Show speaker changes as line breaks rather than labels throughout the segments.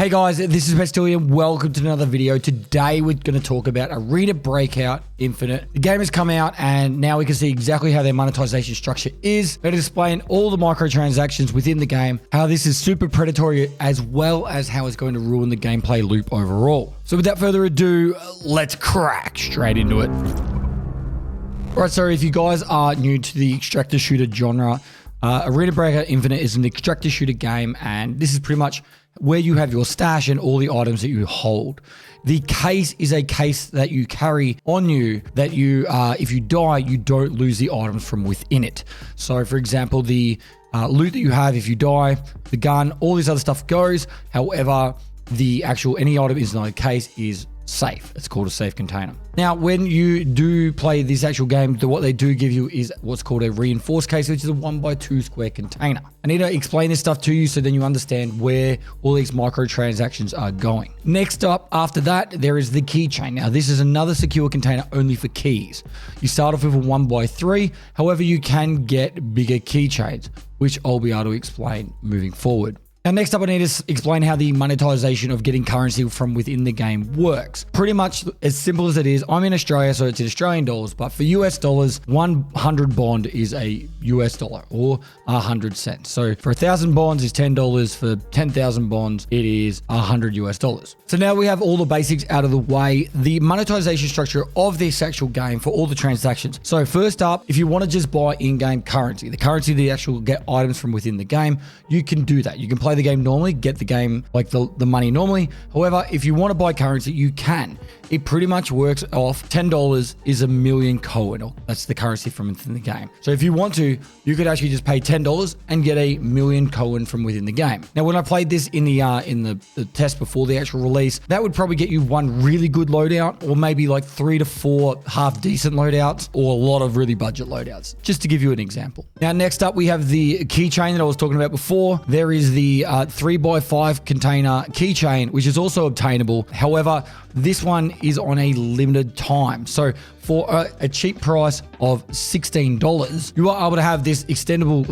Hey guys, this is Pestily and welcome to another video. Today we're going to talk about Arena Breakout Infinite. The game has come out and now we can see exactly how their monetization structure is. We're going to explain all the microtransactions within the game, how this is super predatory, as well as how it's going to ruin the gameplay loop overall. So without further ado, let's crack straight into it. Alright, so if you guys are new to the extractor shooter genre, Arena Breakout Infinite is an extractor shooter game, and this is pretty much where you have your stash and all the items that you hold. The case is a case that you carry on you that you, if you die, you don't lose the items from within it. So for example, the loot that you have, if you die, the gun, all this other stuff goes. However, the actual, any item inside the case is safe. It's called a safe container. Now, when you do play this actual game, what they do give you is what's called a reinforced case, which is a 1x2 square container. I need to explain this stuff to you so then you understand where all these microtransactions are going. Next up, after that, there is the keychain. Now, this is another secure container only for keys. You start off with a 1x3. However, you can get bigger keychains, which I'll be able to explain moving forward. Now, next up, I need to explain how the monetization of getting currency from within the game works. Pretty much as simple as it is. I'm in Australia, so it's in Australian dollars, but for US dollars, 100 bond is a US dollar or 100 cents. So for 1,000 bonds is $10. For 10,000 bonds, it is 100 US dollars. So now we have all the basics out of the way. The monetization structure of this actual game for all the transactions. So first up, if you want to just buy in-game currency, the currency that you actually get items from within the game, you can do that. You can play the game normally, get the game like the money normally. However, if you want to buy currency, you can. It pretty much works off $10 is a million coin. That's the currency from within the game. So if you want to, you could actually just pay $10 and get a million coin from within the game. Now, when I played this in the test before the actual release, that would probably get you one really good loadout, or maybe like 3 to 4 half decent loadouts, or a lot of really budget loadouts, just to give you an example. Now, next up, we have the keychain that I was talking about before. There is the 3x5 container keychain, which is also obtainable. However, this one is on a limited time. So for a cheap price of $16, you are able to have this extended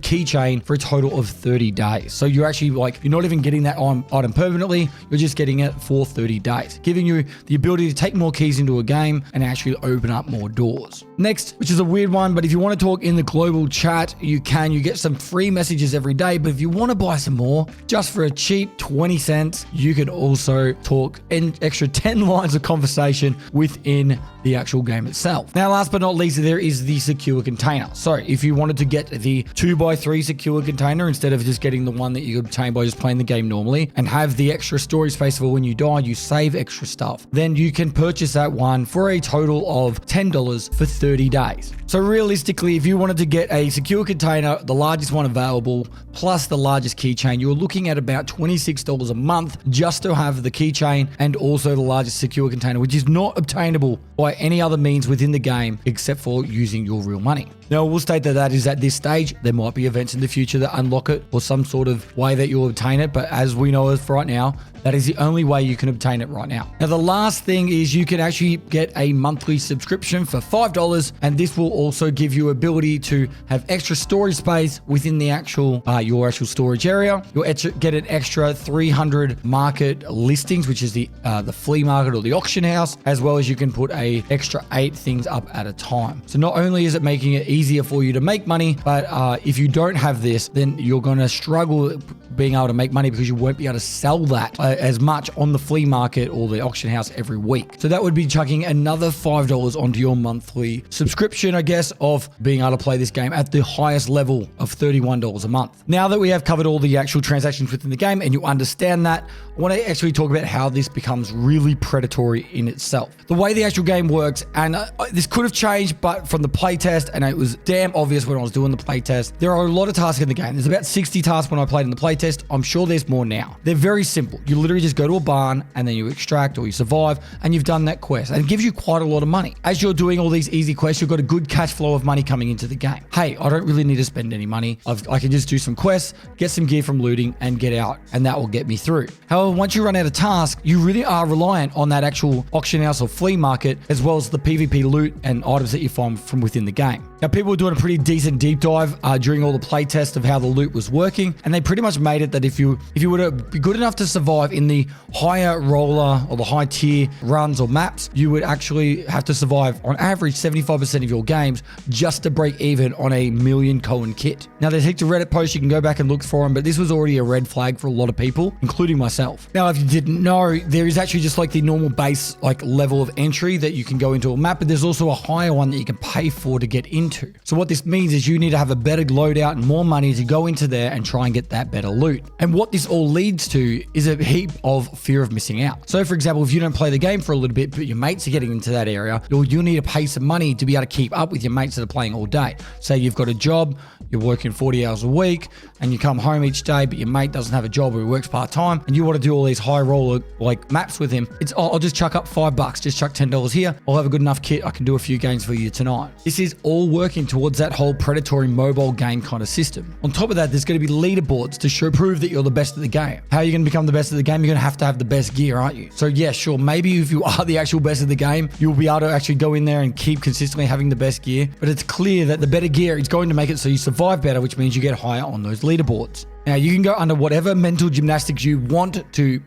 keychain for a total of 30 days. So you're actually you're not even getting that item permanently, you're just getting it for 30 days, giving you the ability to take more keys into a game and actually open up more doors. Next, which is a weird one, but if you want to talk in the global chat, you can. You get some free messages every day, but if you want to buy some more, just for a cheap 20 cents, you can also talk an extra 10 lines of conversation within the actual game itself. Now, last but not least, there is the secure container. So if you wanted to get the 2x3 secure container instead of just getting the one that you obtain by just playing the game normally, and have the extra storage space for when you die, you save extra stuff, then you can purchase that one for a total of $10 for 30 days. So realistically, if you wanted to get a secure container, the largest one available, plus the largest keychain, you're looking at about $26 a month just to have the keychain and also the largest secure container, which is not obtainable by any other means within the game except for using your real money. Now, we'll state that is at this stage. There might be events in the future that unlock it or some sort of way that you'll obtain it, but as we know as for right now, that is the only way you can obtain it right now. Now, the last thing is you can actually get a monthly subscription for $5, and this will also give you ability to have extra storage space within the actual your actual storage area. You'll get an extra 300 market listings, which is the flea market or the auction house, as well as you can put a extra 8 things up at a time. So not only is it making it easier for you to make money, but if you don't have this, then you're going to struggle being able to make money because you won't be able to sell that as much on the flea market or the auction house every week. So that would be chucking another $5 onto your monthly subscription, I guess, of being able to play this game at the highest level of $31 a month. Now that we have covered all the actual transactions within the game and you understand that, I want to actually talk about how this becomes really predatory in itself. The way the actual game works, and this could have changed, but from the playtest, and it was damn obvious when I was doing the playtest, there are a lot of tasks in the game. There's about 60 tasks when I played in the playtest. I'm sure there's more now. They're very simple. You literally just go to a barn and then you extract or you survive and you've done that quest. And it gives you quite a lot of money. As you're doing all these easy quests, you've got a good cash flow of money coming into the game. Hey, I don't really need to spend any money. I can just do some quests, get some gear from looting and get out, and that will get me through. However, once you run out of tasks, you really are reliant on that actual auction house or flea market, as well as the PvP loot and items that you find from within the game. Now, people were doing a pretty decent deep dive during all the play tests of how the loot was working, and they pretty much made it that if you were to be good enough to survive in the higher roller or the high tier runs or maps, you would actually have to survive on average 75% of your games just to break even on a million coin kit. Now, there's heaps of Reddit posts, you can go back and look for them, but this was already a red flag for a lot of people, including myself. Now, if you didn't know, there is actually just like the normal base like level of entry that you can go into a map, but there's also a higher one that you can pay for to get into. So what this means is you need to have a better loadout and more money to go into there and try and get that better loot. And what this all leads to is a heap of fear of missing out. So for example, if you don't play the game for a little bit, but your mates are getting into that area, you'll need to pay some money to be able to keep up with your mates that are playing all day. Say you've got a job, you're working 40 hours a week, and you come home each day, but your mate doesn't have a job or he works part-time, and you want to do all these high roller like maps with him. I'll just chuck up $5, just chuck $10 here. I'll have a good enough kit. I can do a few games for you tonight. This is all working towards that whole predatory mobile game kind of system. On top of that, there's going to be leaderboards to prove that you're the best at the game. How are you going to become the best at the game? You're going to have the best gear, aren't you? So yeah, sure, maybe if you are the actual best at the game, you'll be able to actually go in there and keep consistently having the best gear. But it's clear that the better gear is going to make it so you survive better, which means you get higher on those leaderboards. Now, you can go under whatever mental gymnastics you want to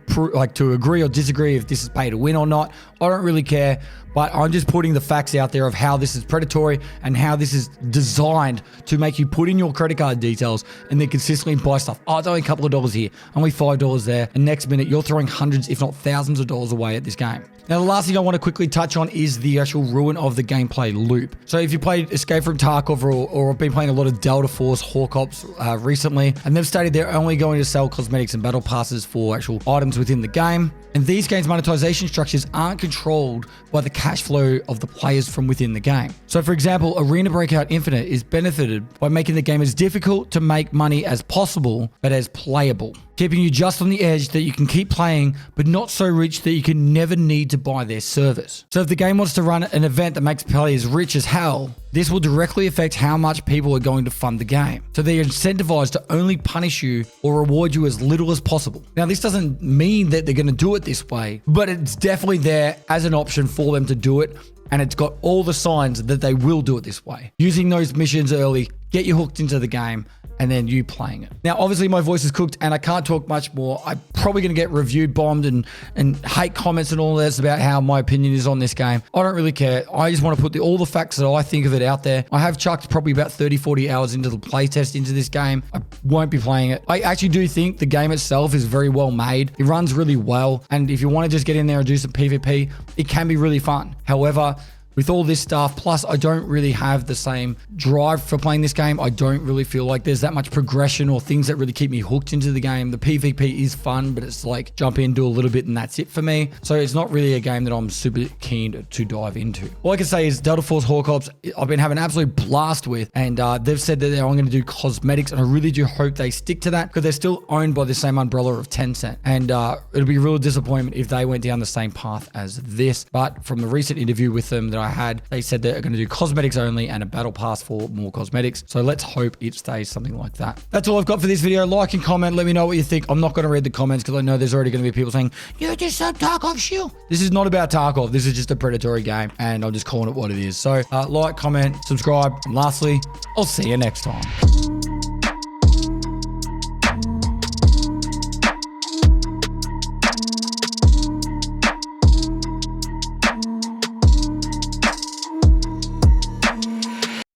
agree or disagree if this is pay to win or not. I don't really care, but I'm just putting the facts out there of how this is predatory and how this is designed to make you put in your credit card details and then consistently buy stuff. Oh, it's only a couple of dollars here, only $5 there, and next minute you're throwing hundreds, if not thousands of dollars away at this game. Now, the last thing I want to quickly touch on is the actual ruin of the gameplay loop. So if you played Escape from Tarkov or have been playing a lot of Delta Force, Hawk Ops recently, and they've stated they're only going to sell cosmetics and battle passes for actual items within the game. And these games' monetization structures aren't controlled by the cash flow of the players from within the game. So for example, Arena Breakout Infinite is benefited by making the game as difficult to make money as possible, but as playable, keeping you just on the edge that you can keep playing, but not so rich that you can never need to buy their service. So if the game wants to run an event that makes players rich as hell, this will directly affect how much people are going to fund the game. So they're incentivized to only punish you or reward you as little as possible. Now, this doesn't mean that they're going to do it this way, but it's definitely there as an option for them to do it. And it's got all the signs that they will do it this way. Using those missions early, get you hooked into the game, and then you playing it. Now, obviously my voice is cooked and I can't talk much more. I'm probably going to get reviewed, bombed, and hate comments and all this about how my opinion is on this game. I don't really care. I just want to put all the facts that I think of it out there. I have chucked probably about 30, 40 hours into the playtest into this game. I won't be playing it. I actually do think the game itself is very well made. It runs really well. And if you want to just get in there and do some PvP, it can be really fun. However, with all this stuff, plus I don't really have the same drive for playing this game. I don't really feel like there's that much progression or things that really keep me hooked into the game. The PvP is fun, but it's like jump in, do a little bit, and that's it for me. So it's not really a game that I'm super keen to dive into. All I can say is Delta Force Hawk Ops, I've been having an absolute blast with, and they've said that they're going to do cosmetics, and I really do hope they stick to that because they're still owned by the same umbrella of Tencent. And it'll be a real disappointment if they went down the same path as this. But from the recent interview with them that I had, they said they're going to do cosmetics only and a battle pass for more cosmetics. So let's hope it stays something like that. That's all I've got for this video. Like and comment. Let me know what you think. I'm not going to read the comments because I know there's already going to be people saying, you just said Tarkov shield. This is not about Tarkov. This is just a predatory game and I'm just calling it what it is. So like, comment, subscribe. And lastly, I'll see you next time.